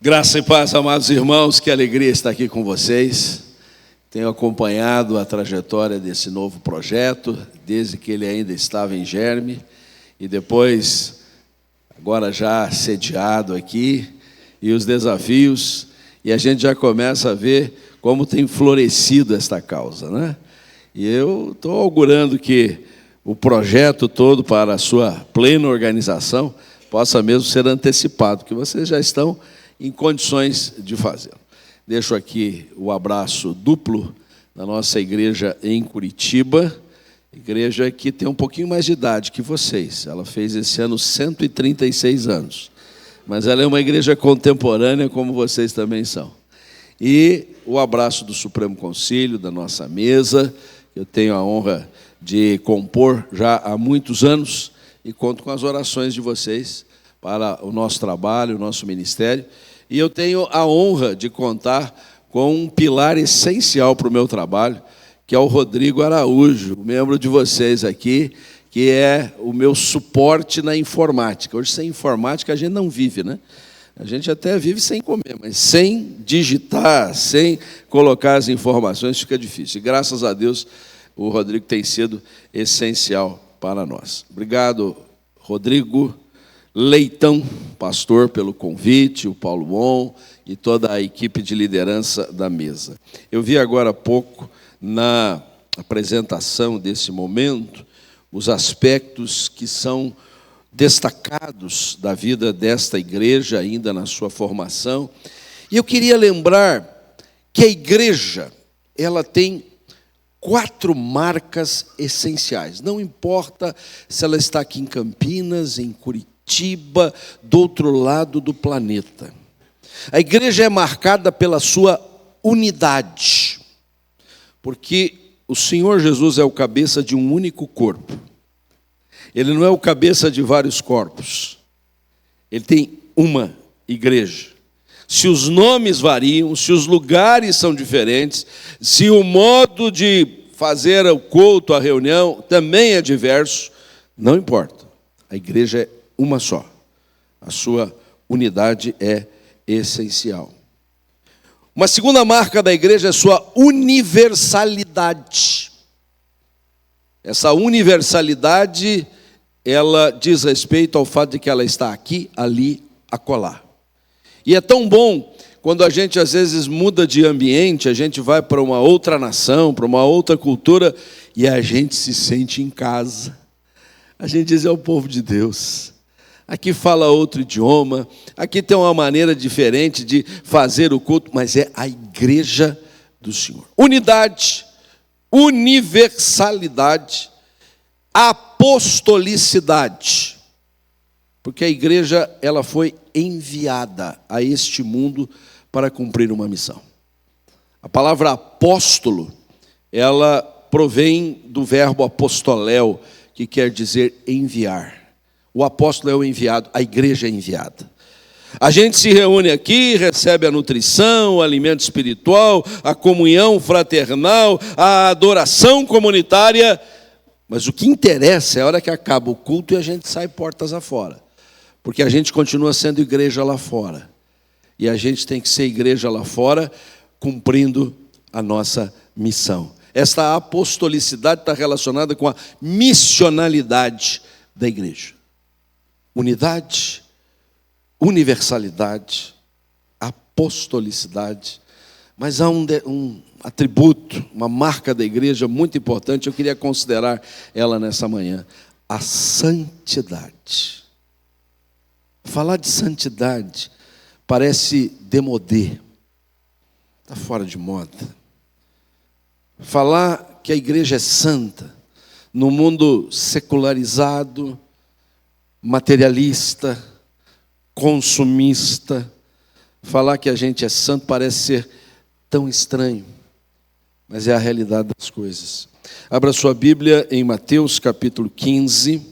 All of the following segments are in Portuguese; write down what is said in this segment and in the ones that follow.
Graça e paz, amados irmãos, que alegria estar aqui com vocês. Tenho acompanhado a trajetória desse novo projeto, desde que ele ainda estava em germe, e depois, agora já sediado aqui, e os desafios, e a gente já começa a ver como tem florescido esta causa, né? E eu estou augurando que o projeto todo para a sua plena organização possa mesmo ser antecipado, que vocês já estão em condições de fazer. Deixo aqui o abraço duplo da nossa igreja em Curitiba, igreja que tem um pouquinho mais de idade que vocês. Ela fez esse ano 136 anos, mas ela é uma igreja contemporânea como vocês também são. E o abraço do Supremo Concílio, da nossa mesa, que eu tenho a honra de compor já há muitos anos, e conto com as orações de vocês para o nosso trabalho, o nosso ministério. E eu tenho a honra de contar com um pilar essencial para o meu trabalho, que é o Rodrigo Araújo, um membro de vocês aqui, que é o meu suporte na informática. Hoje, sem informática, a gente não vive, né? A gente até vive sem comer, mas sem digitar, sem colocar as informações, fica difícil. E graças a Deus, o Rodrigo tem sido essencial para nós. Obrigado, Rodrigo Leitão, pastor, pelo convite, o Paulo Mon e toda a equipe de liderança da mesa. Eu vi agora há pouco, na apresentação desse momento, os aspectos que são destacados da vida desta igreja, ainda na sua formação. E eu queria lembrar que a igreja, ela tem 4 marcas essenciais. Não importa se ela está aqui em Campinas, em Curitiba, do outro lado do planeta. A igreja é marcada pela sua unidade, porque o Senhor Jesus é o cabeça de um único corpo. Ele não é o cabeça de vários corpos. Ele tem uma igreja. Se os nomes variam, se os lugares são diferentes, se o modo de fazer o culto, a reunião, também é diverso, não importa. A igreja é uma só. A sua unidade é essencial. Uma segunda marca da igreja é a sua universalidade. Essa universalidade, ela diz respeito ao fato de que ela está aqui, ali, acolá. E é tão bom quando a gente às vezes muda de ambiente, a gente vai para uma outra nação, para uma outra cultura, e a gente se sente em casa. A gente diz, é o povo de Deus. Aqui fala outro idioma, aqui tem uma maneira diferente de fazer o culto, mas é a igreja do Senhor. Unidade, universalidade, apostolicidade. Porque a igreja, ela foi enviada a este mundo para cumprir uma missão. A palavra apóstolo, ela provém do verbo apostoléu, que quer dizer enviar. O apóstolo é o enviado, a igreja é enviada. A gente se reúne aqui, recebe a nutrição, o alimento espiritual, a comunhão fraternal, a adoração comunitária, mas o que interessa é a hora que acaba o culto e a gente sai portas afora. Porque a gente continua sendo igreja lá fora. E a gente tem que ser igreja lá fora, cumprindo a nossa missão. Esta apostolicidade está relacionada com a missionalidade da igreja. Unidade, universalidade, apostolicidade. Mas há um atributo, uma marca da igreja muito importante, eu queria considerar ela nessa manhã: a santidade. Falar de santidade parece demodê, está fora de moda. Falar que a igreja é santa, no mundo secularizado, materialista, consumista, falar que a gente é santo parece ser tão estranho, mas é a realidade das coisas. Abra sua Bíblia em Mateus capítulo 15,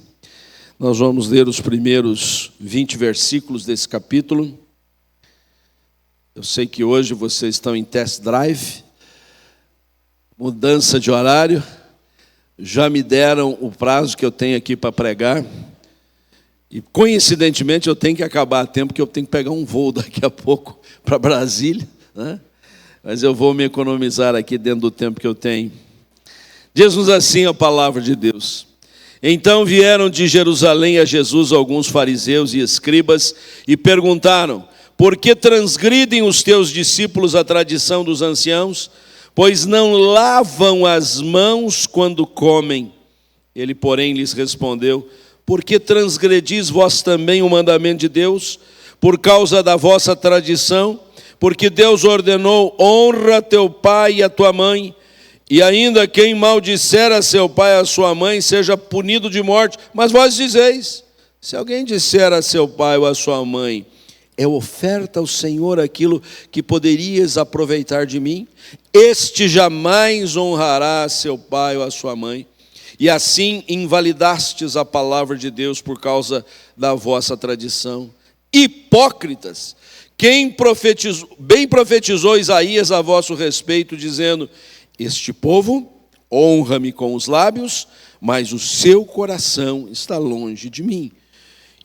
nós vamos ler os primeiros 20 versículos desse capítulo. Eu sei que hoje vocês estão em test drive, mudança de horário, já me deram o prazo que eu tenho aqui para pregar. E coincidentemente eu tenho que acabar a tempo, porque eu tenho que pegar um voo daqui a pouco para Brasília, né? Mas eu vou me economizar aqui dentro do tempo que eu tenho. Diz-nos assim a palavra de Deus: então vieram de Jerusalém a Jesus alguns fariseus e escribas e perguntaram: por que transgridem os teus discípulos a tradição dos anciãos? Pois não lavam as mãos quando comem. Ele, porém, lhes respondeu: por que transgredis vós também o mandamento de Deus? Por causa da vossa tradição? Porque Deus ordenou: honra teu pai e a tua mãe, e ainda quem maldisser a seu pai e a sua mãe seja punido de morte. Mas vós dizeis: se alguém disser a seu pai ou a sua mãe, é oferta ao Senhor aquilo que poderias aproveitar de mim, este jamais honrará a seu pai ou a sua mãe. E assim invalidastes a palavra de Deus por causa da vossa tradição. Hipócritas! Bem profetizou Isaías a vosso respeito, dizendo: este povo honra-me com os lábios, mas o seu coração está longe de mim.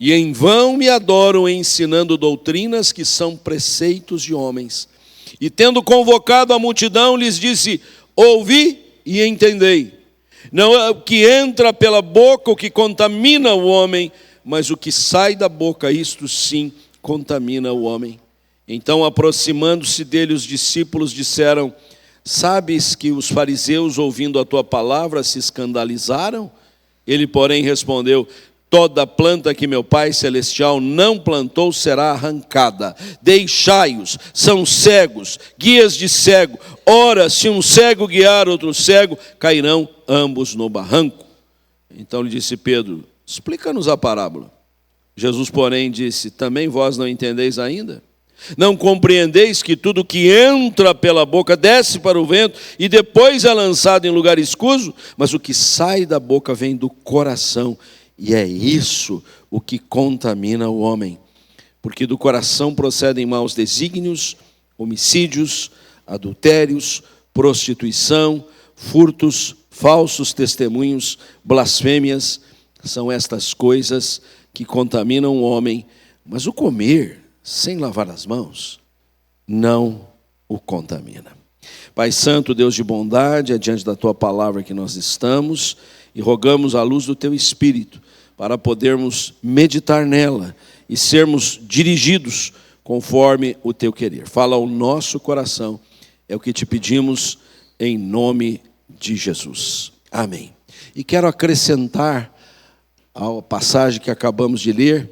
E em vão me adoram, ensinando doutrinas que são preceitos de homens. E tendo convocado a multidão, lhes disse: ouvi e entendei. Não é o que entra pela boca o que contamina o homem, mas o que sai da boca, isto sim contamina o homem. Então, aproximando-se dele, os discípulos disseram: sabes que os fariseus, ouvindo a tua palavra, se escandalizaram? Ele, porém, respondeu: toda planta que meu Pai Celestial não plantou será arrancada. Deixai-os, são cegos, guias de cego. Ora, se um cego guiar outro cego, cairão ambos no barranco. Então lhe disse Pedro: explica-nos a parábola. Jesus, porém, disse: também vós não entendeis ainda? Não compreendeis que tudo que entra pela boca desce para o vento e depois é lançado em lugar escuso? Mas o que sai da boca vem do coração, e é isso o que contamina o homem. Porque do coração procedem maus desígnios, homicídios, adultérios, prostituição, furtos, falsos testemunhos, blasfêmias. São estas coisas que contaminam o homem, mas o comer sem lavar as mãos não o contamina. Pai Santo, Deus de bondade, é diante da Tua palavra que nós estamos e rogamos a luz do Teu Espírito para podermos meditar nela e sermos dirigidos conforme o Teu querer. Fala ao nosso coração, é o que te pedimos em nome de Jesus. Amém. E quero acrescentar à passagem que acabamos de ler,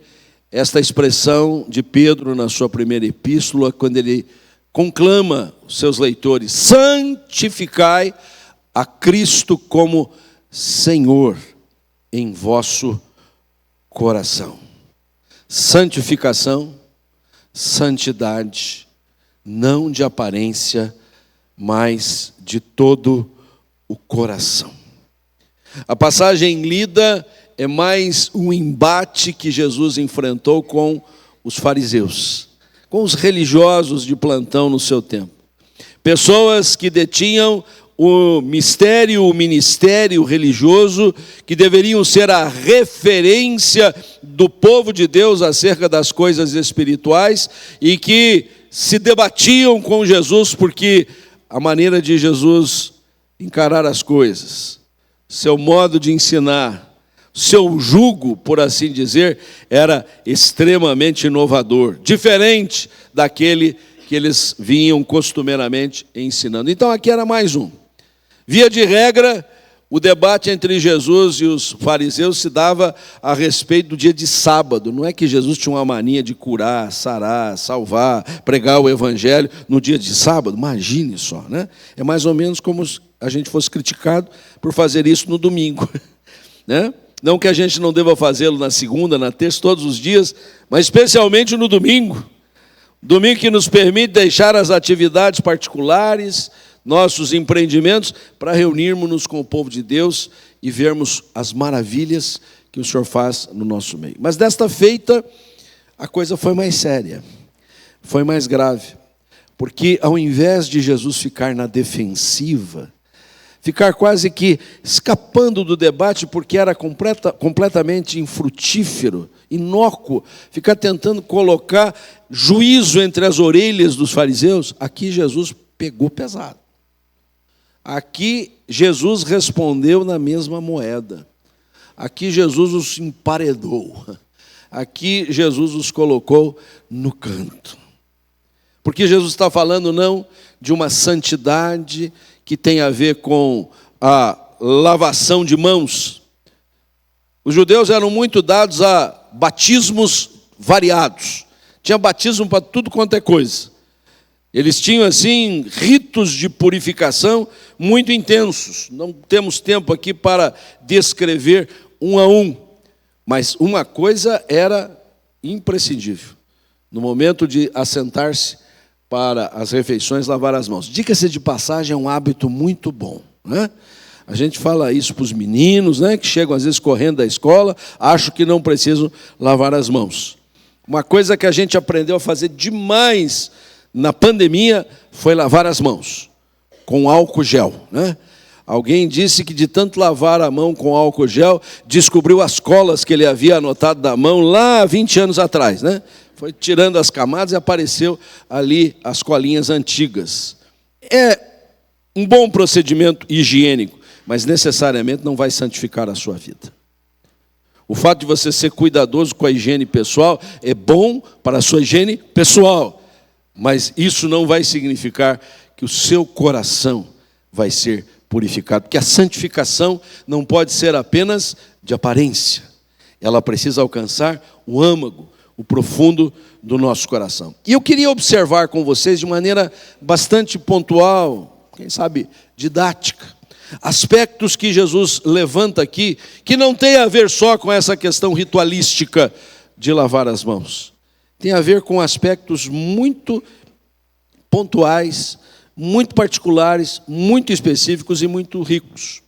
esta expressão de Pedro na sua primeira epístola, quando ele conclama os seus leitores: santificai a Cristo como Senhor em vosso coração. Santificação, santidade, não de aparência, mas de todo o coração. A passagem lida é mais um embate que Jesus enfrentou com os fariseus, com os religiosos de plantão no seu tempo. Pessoas que detinham o ministério religioso, que deveriam ser a referência do povo de Deus acerca das coisas espirituais e que se debatiam com Jesus porque a maneira de Jesus encarar as coisas, seu modo de ensinar, seu jugo, por assim dizer, era extremamente inovador, diferente daquele que eles vinham costumeiramente ensinando. Então aqui era mais um. Via de regra, o debate entre Jesus e os fariseus se dava a respeito do dia de sábado. Não é que Jesus tinha uma mania de curar, sarar, salvar, pregar o evangelho no dia de sábado. Imagine só, né? É mais ou menos como se a gente fosse criticado por fazer isso no domingo, né? Não que a gente não deva fazê-lo na segunda, na terça, todos os dias, mas especialmente no domingo. Domingo que nos permite deixar as atividades particulares, nossos empreendimentos, para reunirmos-nos com o povo de Deus e vermos as maravilhas que o Senhor faz no nosso meio. Mas desta feita, a coisa foi mais séria, foi mais grave, porque ao invés de Jesus ficar na defensiva, ficar quase que escapando do debate, porque era completamente infrutífero inócuo, ficar tentando colocar juízo entre as orelhas dos fariseus, aqui Jesus pegou pesado. Aqui Jesus respondeu na mesma moeda. Aqui Jesus os emparedou. Aqui Jesus os colocou no canto. Porque Jesus está falando não de uma santidade que tem a ver com a lavação de mãos. Os judeus eram muito dados a batismos variados. Tinha batismo para tudo quanto é coisa. Eles tinham, assim, ritos de purificação muito intensos. Não temos tempo aqui para descrever um a um. Mas uma coisa era imprescindível. No momento de assentar-se para as refeições, lavar as mãos. Diga-se de passagem, é um hábito muito bom, né? A gente fala isso para os meninos, né, que chegam às vezes correndo da escola, acham que não precisam lavar as mãos. Uma coisa que a gente aprendeu a fazer demais na pandemia foi lavar as mãos com álcool gel, né? Alguém disse que de tanto lavar a mão com álcool gel, descobriu as colas que ele havia anotado da mão lá há 20 anos atrás, né? Foi tirando as camadas e apareceu ali as colinhas antigas. É um bom procedimento higiênico, mas necessariamente não vai santificar a sua vida. O fato de você ser cuidadoso com a higiene pessoal é bom para a sua higiene pessoal, mas isso não vai significar que o seu coração vai ser purificado, porque a santificação não pode ser apenas de aparência, ela precisa alcançar o âmago, o profundo do nosso coração. E eu queria observar com vocês de maneira bastante pontual, quem sabe didática, aspectos que Jesus levanta aqui, que não tem a ver só com essa questão ritualística de lavar as mãos. Tem a ver com aspectos muito pontuais, muito particulares, muito específicos e muito ricos.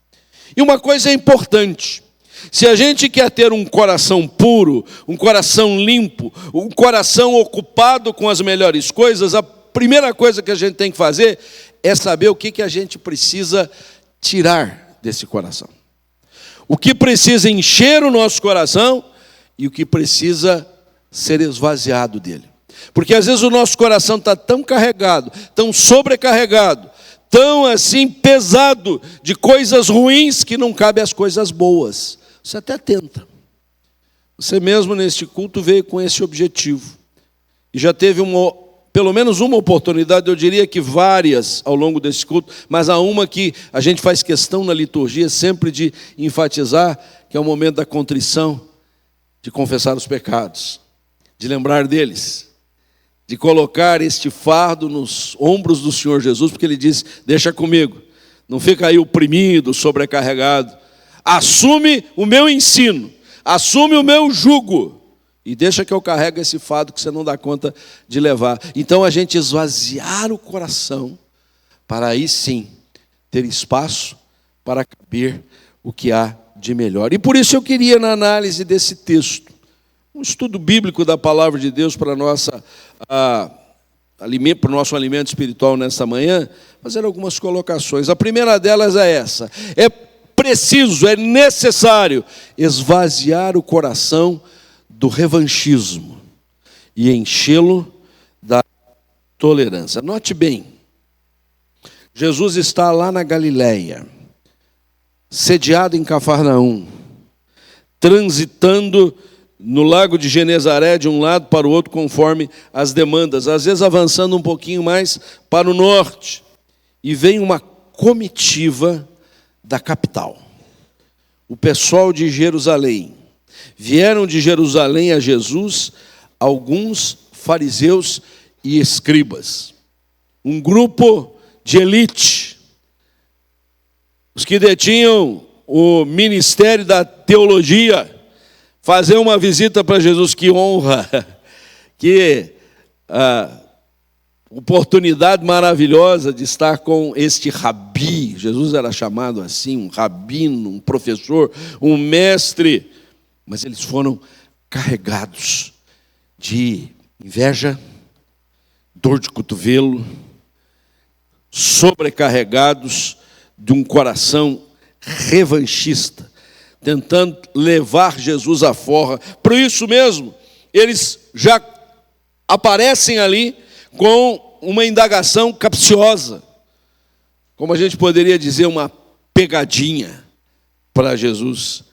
E uma coisa é importante: se a gente quer ter um coração puro, um coração limpo, um coração ocupado com as melhores coisas, a primeira coisa que a gente tem que fazer é saber o que a gente precisa tirar desse coração. O que precisa encher o nosso coração e o que precisa ser esvaziado dele. Porque às vezes o nosso coração está tão carregado, tão sobrecarregado, tão assim pesado de coisas ruins que não cabe as coisas boas. Você até tenta. Você mesmo neste culto veio com esse objetivo. E já teve pelo menos uma oportunidade, eu diria que várias ao longo desse culto, mas há uma que a gente faz questão na liturgia sempre de enfatizar, que é o momento da contrição, de confessar os pecados, de lembrar deles, de colocar este fardo nos ombros do Senhor Jesus, porque Ele diz: deixa comigo, não fica aí oprimido, sobrecarregado, assume o meu ensino, assume o meu jugo, e deixa que eu carregue esse fardo que você não dá conta de levar. Então a gente esvaziar o coração, para aí sim ter espaço para caber o que há de melhor. E por isso eu queria, na análise desse texto, um estudo bíblico da palavra de Deus para o nosso alimento espiritual nesta manhã, fazer algumas colocações. A primeira delas é essa: é preciso, é necessário esvaziar o coração do revanchismo e enchê-lo da tolerância. Note bem, Jesus está lá na Galileia, sediado em Cafarnaum, transitando no lago de Genezaré de um lado para o outro conforme as demandas, às vezes avançando um pouquinho mais para o norte, e vem uma comitiva da capital. O pessoal de Jerusalém. Vieram de Jerusalém a Jesus alguns fariseus e escribas, um grupo de elite, os que detinham o ministério da teologia, fazer uma visita para Jesus. Que honra, que oportunidade maravilhosa de estar com este rabi. Jesus era chamado assim, um rabino, um professor, um mestre. Mas eles foram carregados de inveja, dor de cotovelo, sobrecarregados de um coração revanchista, tentando levar Jesus à forra. Por isso mesmo, eles já aparecem ali com uma indagação capciosa, como a gente poderia dizer, uma pegadinha para Jesus.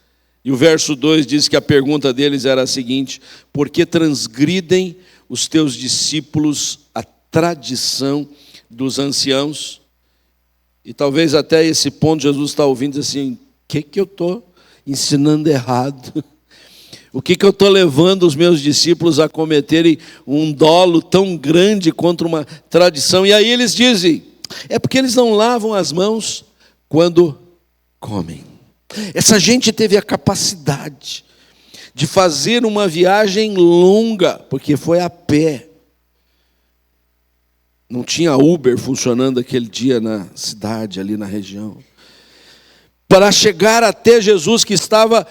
E o verso 2 diz que a pergunta deles era a seguinte: por que transgridem os teus discípulos a tradição dos anciãos? E talvez até esse ponto Jesus está ouvindo assim: o que eu estou ensinando errado? O que eu estou levando os meus discípulos a cometerem um dolo tão grande contra uma tradição? E aí eles dizem: é porque eles não lavam as mãos quando comem. Essa gente teve a capacidade de fazer uma viagem longa, porque foi a pé. Não tinha Uber funcionando aquele dia na cidade, ali na região. Para chegar até Jesus, que estava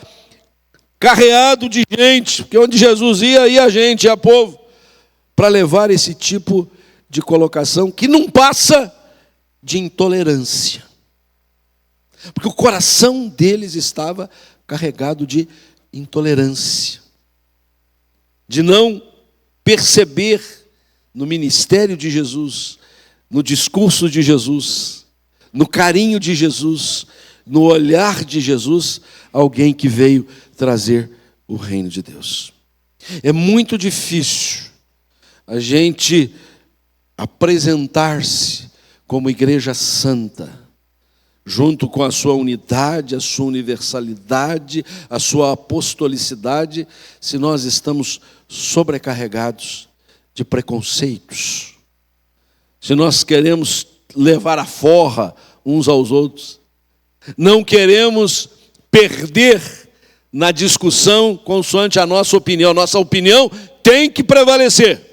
carreado de gente, porque onde Jesus ia gente, ia povo, para levar esse tipo de colocação que não passa de intolerância. Porque o coração deles estava carregado de intolerância, de não perceber no ministério de Jesus, no discurso de Jesus, no carinho de Jesus, no olhar de Jesus, alguém que veio trazer o reino de Deus. É muito difícil a gente apresentar-se como igreja santa, junto com a sua unidade, a sua universalidade, a sua apostolicidade, se nós estamos sobrecarregados de preconceitos, se nós queremos levar a forra uns aos outros, não queremos perder na discussão consoante a nossa opinião tem que prevalecer.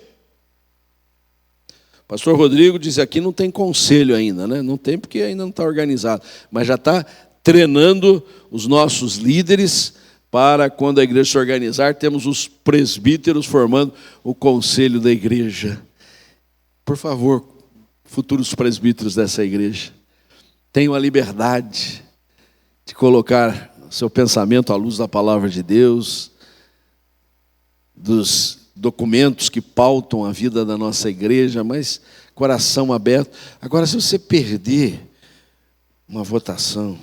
Pastor Rodrigo diz aqui, não tem conselho ainda, né? Não tem porque ainda não está organizado, mas já está treinando os nossos líderes para quando a igreja se organizar, temos os presbíteros formando o conselho da igreja. Por favor, futuros presbíteros dessa igreja, tenham a liberdade de colocar seu pensamento à luz da palavra de Deus, dos documentos que pautam a vida da nossa igreja, mas coração aberto. Agora, se você perder uma votação,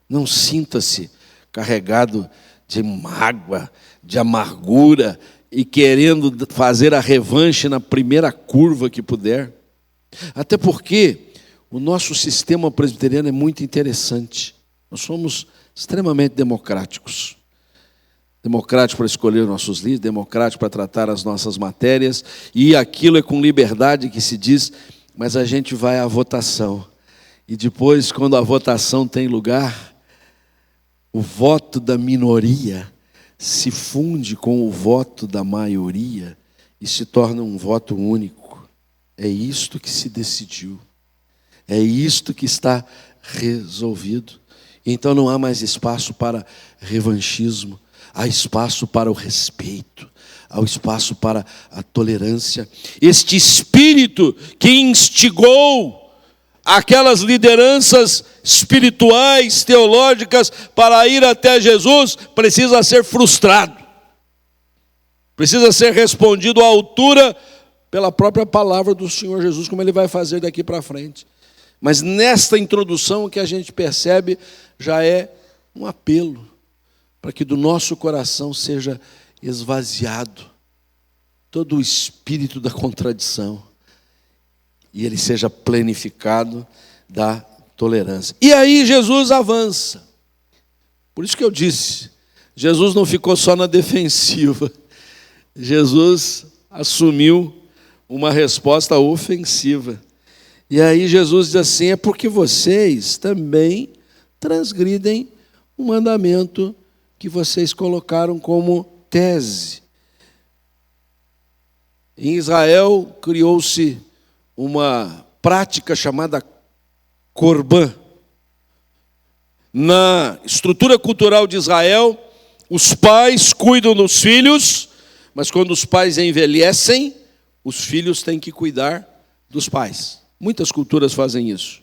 não sinta-se carregado de mágoa, de amargura e querendo fazer a revanche na primeira curva que puder. Até porque o nosso sistema presbiteriano é muito interessante. Nós somos extremamente democráticos. Democrático para escolher nossos líderes, democrático para tratar as nossas matérias, e aquilo é com liberdade que se diz, mas a gente vai à votação. E depois, quando a votação tem lugar, o voto da minoria se funde com o voto da maioria e se torna um voto único. É isto que se decidiu. É isto que está resolvido. Então não há mais espaço para revanchismo. Há espaço para o respeito, há espaço para a tolerância. Este espírito que instigou aquelas lideranças espirituais, teológicas, para ir até Jesus, precisa ser frustrado. Precisa ser respondido à altura pela própria palavra do Senhor Jesus, como Ele vai fazer daqui para frente. Mas nesta introdução o que a gente percebe já é um apelo para que do nosso coração seja esvaziado todo o espírito da contradição e ele seja plenificado da tolerância. E aí Jesus avança. Por isso que eu disse, Jesus não ficou só na defensiva. Jesus assumiu uma resposta ofensiva. E aí Jesus diz assim: é porque vocês também transgridem o mandamento que vocês colocaram como tese. Em Israel criou-se uma prática chamada Corbã. Na estrutura cultural de Israel, os pais cuidam dos filhos, mas quando os pais envelhecem, os filhos têm que cuidar dos pais. Muitas culturas fazem isso.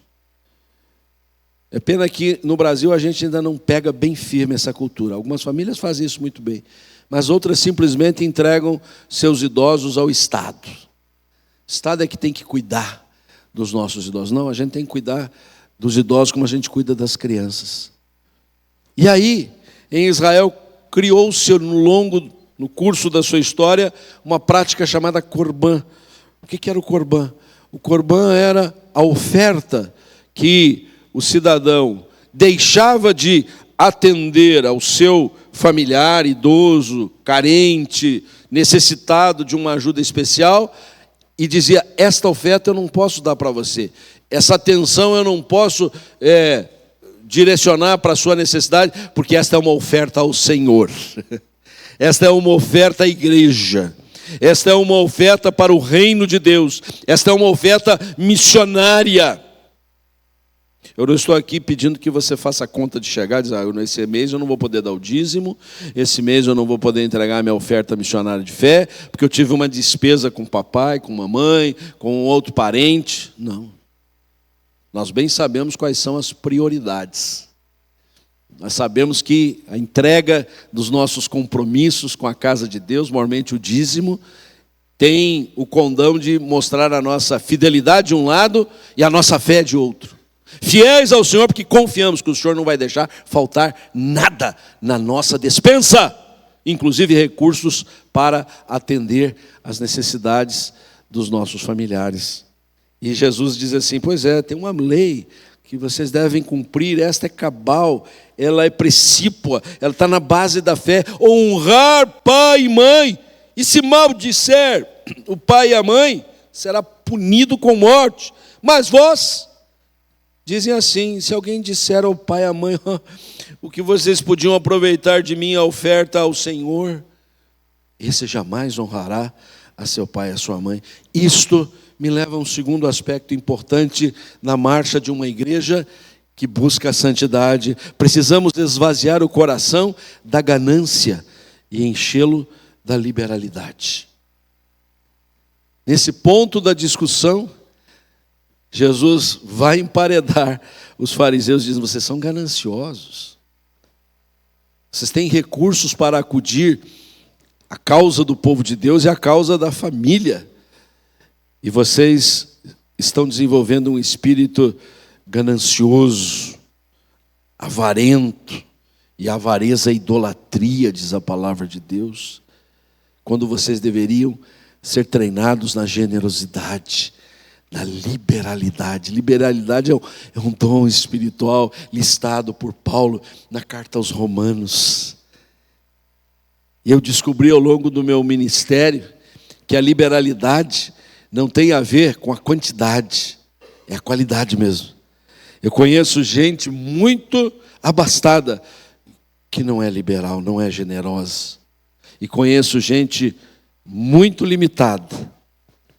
É pena que no Brasil a gente ainda não pega bem firme essa cultura. Algumas famílias fazem isso muito bem, mas outras simplesmente entregam seus idosos ao Estado. O Estado é que tem que cuidar dos nossos idosos. Não, a gente tem que cuidar dos idosos como a gente cuida das crianças. E aí, em Israel, criou-se no curso da sua história, uma prática chamada Corban. O que era o Corban? O Corban era a oferta que o cidadão deixava de atender ao seu familiar, idoso, carente, necessitado de uma ajuda especial, e dizia: esta oferta eu não posso dar para você, essa atenção eu não posso direcionar para a sua necessidade, porque esta é uma oferta ao Senhor, esta é uma oferta à igreja, esta é uma oferta para o reino de Deus, esta é uma oferta missionária. Eu não estou aqui pedindo que você faça conta de chegar e dizer: esse mês eu não vou poder dar o dízimo, esse mês eu não vou poder entregar a minha oferta missionária de fé, porque eu tive uma despesa com o papai, com a mamãe, com outro parente. Não. Nós bem sabemos quais são as prioridades. Nós sabemos que a entrega dos nossos compromissos com a casa de Deus, normalmente o dízimo, tem o condão de mostrar a nossa fidelidade de um lado e a nossa fé de outro. Fiéis ao Senhor, porque confiamos que o Senhor não vai deixar faltar nada na nossa despensa, inclusive recursos para atender às necessidades dos nossos familiares. E Jesus diz assim: pois é, tem uma lei que vocês devem cumprir, esta é cabal, ela é precípua, ela está na base da fé: honrar pai e mãe, e se maldisser o pai e a mãe, será punido com morte. Mas vós dizem assim: se alguém disser ao pai e à mãe: o que vocês podiam aproveitar de minha oferta ao Senhor, esse jamais honrará a seu pai e a sua mãe. Isto me leva a um segundo aspecto importante na marcha de uma igreja que busca a santidade. Precisamos esvaziar o coração da ganância e enchê-lo da liberalidade. Nesse ponto da discussão, Jesus vai emparedar os fariseus, dizendo: vocês são gananciosos, vocês têm recursos para acudir à causa do povo de Deus e à causa da família, e vocês estão desenvolvendo um espírito ganancioso, avarento, e a avareza é idolatria, diz a palavra de Deus, quando vocês deveriam ser treinados na generosidade, na liberalidade. Liberalidade é um dom espiritual listado por Paulo na carta aos Romanos. E eu descobri ao longo do meu ministério que a liberalidade não tem a ver com a quantidade, é a qualidade mesmo. Eu conheço gente muito abastada que não é liberal, não é generosa. E conheço gente muito limitada,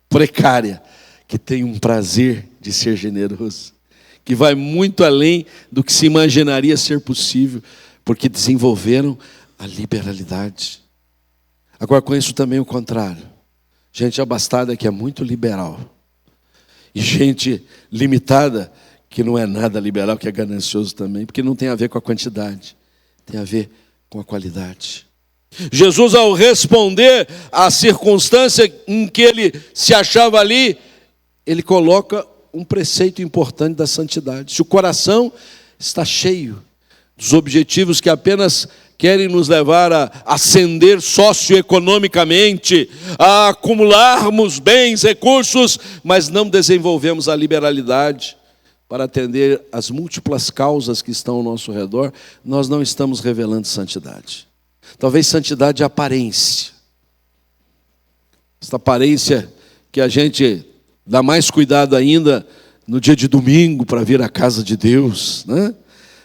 precária, que tem um prazer de ser generoso, que vai muito além do que se imaginaria ser possível, porque desenvolveram a liberalidade. Agora conheço também o contrário, gente abastada que é muito liberal, e gente limitada que não é nada liberal, que é ganancioso também, porque não tem a ver com a quantidade, tem a ver com a qualidade. Jesus, ao responder à circunstância em que ele se achava ali, ele coloca um preceito importante da santidade. Se o coração está cheio dos objetivos que apenas querem nos levar a ascender socioeconomicamente, a acumularmos bens, recursos, mas não desenvolvemos a liberalidade para atender às múltiplas causas que estão ao nosso redor, nós não estamos revelando santidade. Talvez santidade de aparência. Esta aparência que a gente dá mais cuidado ainda no dia de domingo para vir à casa de Deus, né?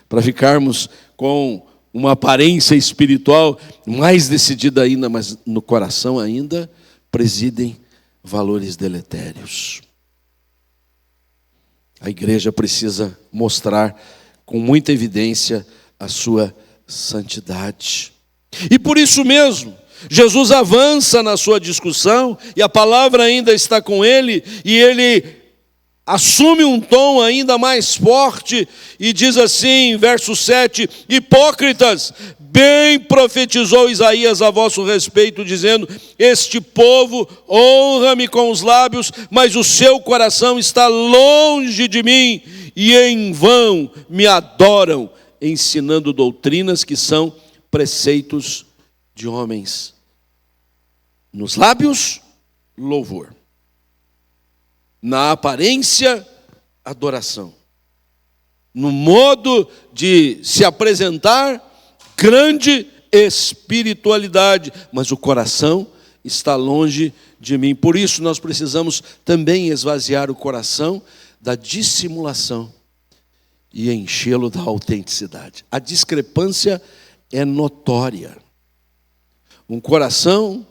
Para ficarmos com uma aparência espiritual mais decidida ainda, mas no coração ainda presidem valores deletérios. A igreja precisa mostrar com muita evidência a sua santidade. E por isso mesmo, Jesus avança na sua discussão, e a palavra ainda está com ele, e ele assume um tom ainda mais forte e diz assim, verso 7, hipócritas, bem profetizou Isaías a vosso respeito, dizendo, este povo honra-me com os lábios, mas o seu coração está longe de mim, e em vão me adoram, ensinando doutrinas que são preceitos de homens. Nos lábios, louvor. Na aparência, adoração. No modo de se apresentar, grande espiritualidade, mas o coração está longe de mim. Por isso nós precisamos também esvaziar o coração da dissimulação e enchê-lo da autenticidade. A discrepância é notória. Um coração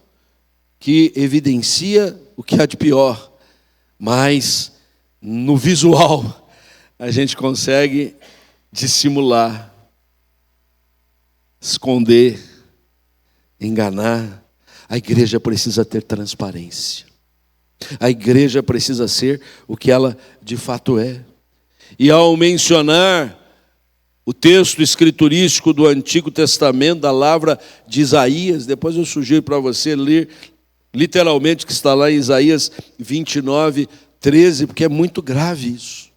que evidencia o que há de pior, mas no visual a gente consegue dissimular, esconder, enganar. A igreja precisa ter transparência. A igreja precisa ser o que ela de fato é. E ao mencionar o texto escriturístico do Antigo Testamento, da palavra de Isaías, depois eu sugiro para você ler literalmente, que está lá em Isaías 29, 13, porque é muito grave isso.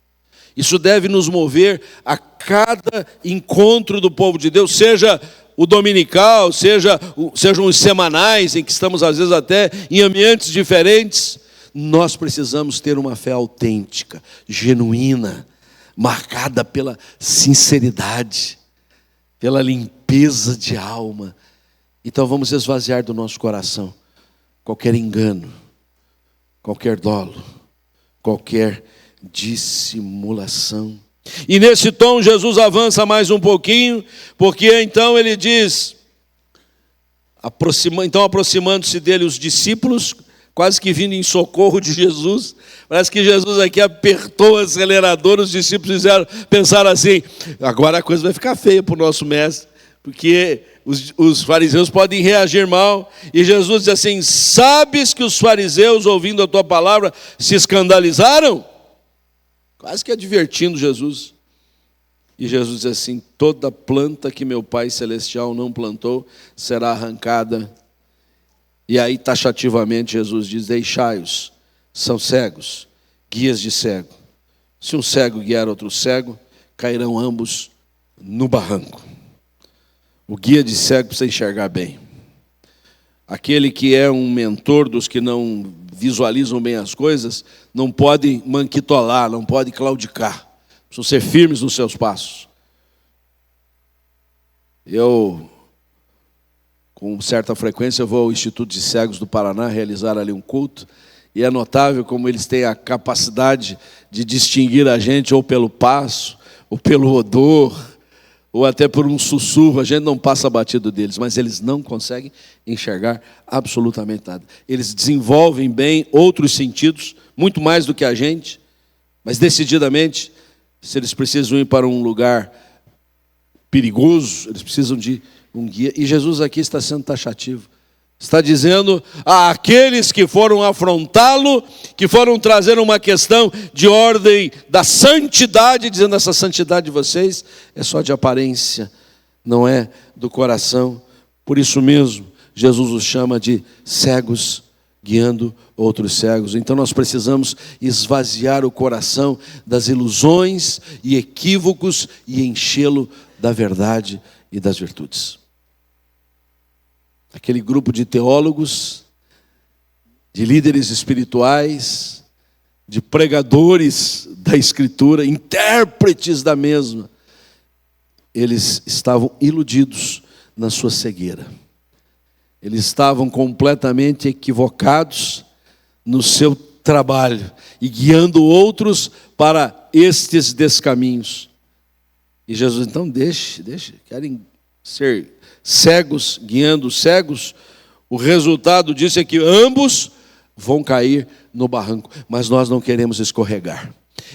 Isso deve nos mover a cada encontro do povo de Deus, seja o dominical, sejam os semanais, em que estamos às vezes até em ambientes diferentes. Nós precisamos ter uma fé autêntica, genuína, marcada pela sinceridade, pela limpeza de alma. Então vamos esvaziar do nosso coração qualquer engano, qualquer dolo, qualquer dissimulação. E nesse tom Jesus avança mais um pouquinho, porque então ele diz, aproximando-se dele os discípulos, quase que vindo em socorro de Jesus, parece que Jesus aqui apertou o acelerador, os discípulos pensaram assim, agora a coisa vai ficar feia para o nosso mestre, porque os fariseus podem reagir mal, e Jesus diz assim, sabes que os fariseus, ouvindo a tua palavra, se escandalizaram? Quase que advertindo Jesus. E Jesus diz assim, toda planta que meu Pai Celestial não plantou, será arrancada. E aí taxativamente Jesus diz, deixai-os, são cegos, guias de cego. Se um cego guiar outro cego, cairão ambos no barranco. O guia de cego precisa enxergar bem. Aquele que é um mentor dos que não visualizam bem as coisas, não pode manquitolar, não pode claudicar. Precisam ser firmes nos seus passos. Eu, com certa frequência, vou ao Instituto de Cegos do Paraná realizar ali um culto, e é notável como eles têm a capacidade de distinguir a gente ou pelo passo, ou pelo odor, ou até por um sussurro. A gente não passa batido deles, mas eles não conseguem enxergar absolutamente nada. Eles desenvolvem bem outros sentidos, muito mais do que a gente, mas decididamente, se eles precisam ir para um lugar perigoso, eles precisam de um guia. E Jesus aqui está sendo taxativo. Está dizendo àqueles que foram afrontá-lo, que foram trazer uma questão de ordem da santidade, dizendo essa santidade de vocês é só de aparência, não é do coração. Por isso mesmo, Jesus os chama de cegos, guiando outros cegos. Então nós precisamos esvaziar o coração das ilusões e equívocos e enchê-lo da verdade e das virtudes. Aquele grupo de teólogos, de líderes espirituais, de pregadores da Escritura, intérpretes da mesma, eles estavam iludidos na sua cegueira. Eles estavam completamente equivocados no seu trabalho e guiando outros para estes descaminhos. E Jesus, então, deixe, querem ser cegos, guiando cegos, o resultado disso é que ambos vão cair no barranco, mas nós não queremos escorregar,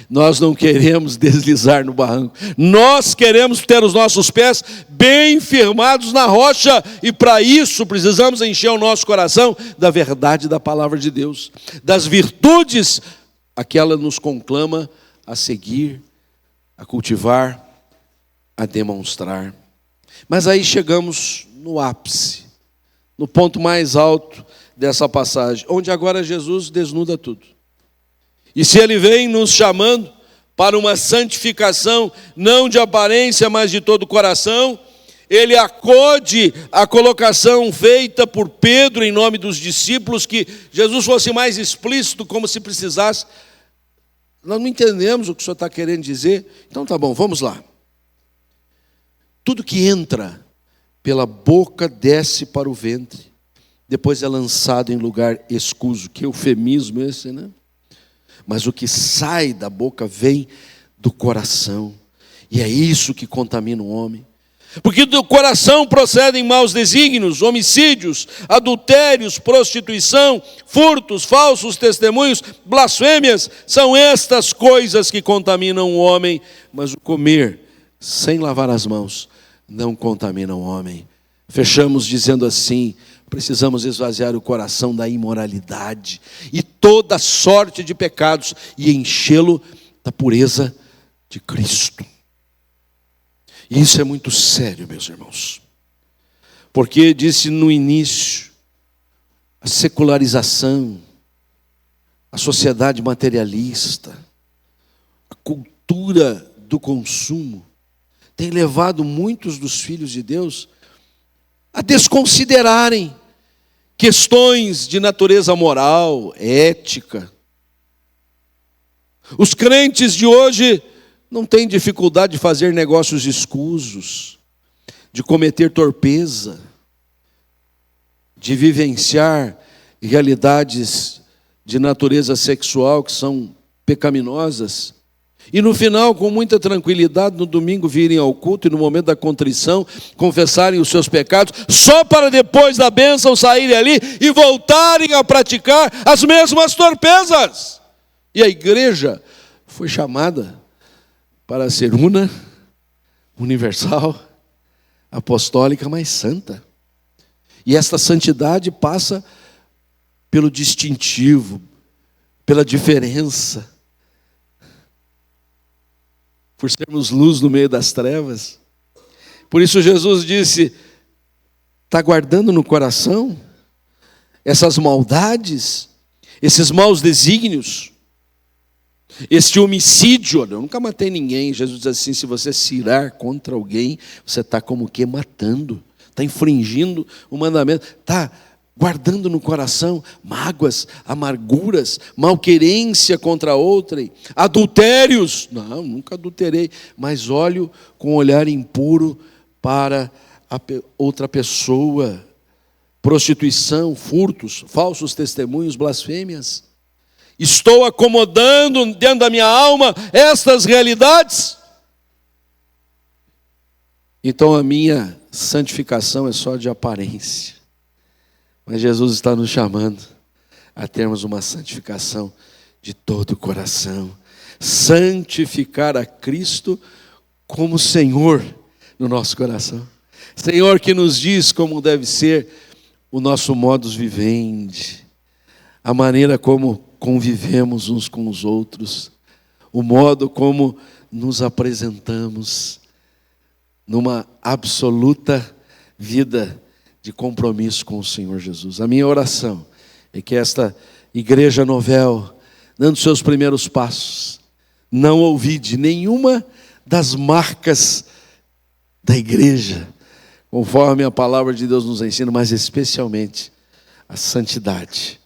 nós não queremos deslizar no barranco, nós queremos ter os nossos pés bem firmados na rocha, e para isso precisamos encher o nosso coração da verdade da palavra de Deus, das virtudes aqui ela nos conclama a seguir, a cultivar, a demonstrar. Mas aí chegamos no ápice, no ponto mais alto dessa passagem, onde agora Jesus desnuda tudo. E se ele vem nos chamando para uma santificação, não de aparência, mas de todo o coração, ele acode a colocação feita por Pedro em nome dos discípulos, que Jesus fosse mais explícito, como se precisasse. Nós não entendemos o que o senhor está querendo dizer, então tá bom, vamos lá. Tudo que entra pela boca desce para o ventre, depois é lançado em lugar escuso. Que eufemismo esse, né? Mas o que sai da boca vem do coração, e é isso que contamina o homem. Porque do coração procedem maus desígnios, homicídios, adultérios, prostituição, furtos, falsos testemunhos, blasfêmias. São estas coisas que contaminam o homem, mas o comer sem lavar as mãos não contamina o homem. Fechamos dizendo assim: precisamos esvaziar o coração da imoralidade e toda sorte de pecados e enchê-lo da pureza de Cristo. E isso é muito sério, meus irmãos, porque disse no início, a secularização, a sociedade materialista, a cultura do consumo tem levado muitos dos filhos de Deus a desconsiderarem questões de natureza moral, ética. Os crentes de hoje não têm dificuldade de fazer negócios escusos, de cometer torpeza, de vivenciar realidades de natureza sexual que são pecaminosas. E no final, com muita tranquilidade, no domingo virem ao culto e no momento da contrição, confessarem os seus pecados, só para depois da bênção saírem ali e voltarem a praticar as mesmas torpezas. E a igreja foi chamada para ser una, universal, apostólica, mas santa. E esta santidade passa pelo distintivo, pela diferença, por sermos luz no meio das trevas. Por isso Jesus disse: está guardando no coração essas maldades, esses maus desígnios, este homicídio. Eu nunca matei ninguém. Jesus diz assim: se você se irar contra alguém, você está como que matando, está infringindo o mandamento, está guardando no coração mágoas, amarguras, malquerência contra outrem, adultérios. Não, nunca adulterei, mas olho com olhar impuro para outra pessoa. Prostituição, furtos, falsos testemunhos, blasfêmias. Estou acomodando dentro da minha alma estas realidades? Então a minha santificação é só de aparência. Mas Jesus está nos chamando a termos uma santificação de todo o coração. Santificar a Cristo como Senhor no nosso coração. Senhor que nos diz como deve ser o nosso modus vivendi, a maneira como convivemos uns com os outros, o modo como nos apresentamos numa absoluta vida de compromisso com o Senhor Jesus. A minha oração é que esta igreja Novel, dando seus primeiros passos, não ouvide nenhuma das marcas da igreja, conforme a palavra de Deus nos ensina, mas especialmente a santidade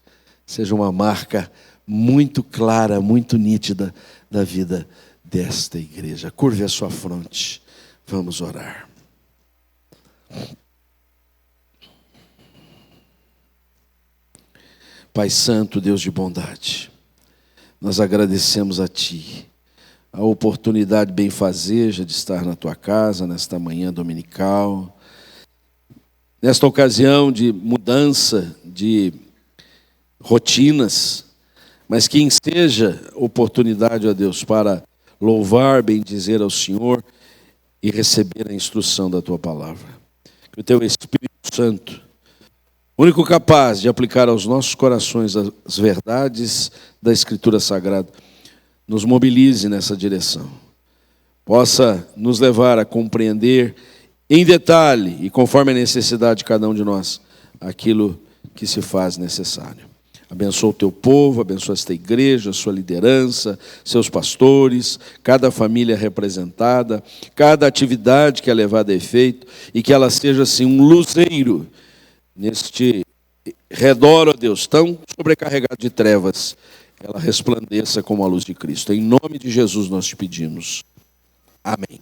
seja uma marca muito clara, muito nítida da vida desta igreja. Curve a sua fronte, vamos orar. Pai Santo, Deus de bondade, nós agradecemos a Ti a oportunidade benfazeja de estar na Tua casa nesta manhã dominical, nesta ocasião de mudança de rotinas, mas que seja oportunidade, ó Deus, para louvar, bendizer ao Senhor e receber a instrução da Tua palavra. Que o Teu Espírito Santo, único capaz de aplicar aos nossos corações as verdades da Escritura Sagrada, nos mobilize nessa direção. Possa nos levar a compreender em detalhe e conforme a necessidade de cada um de nós, aquilo que se faz necessário. Abençoa o teu povo, abençoa esta igreja, a sua liderança, seus pastores, cada família representada, cada atividade que é levada a efeito, e que ela seja assim um luzeiro neste redor, ó Deus, tão sobrecarregado de trevas, ela resplandeça como a luz de Cristo. Em nome de Jesus nós te pedimos. Amém.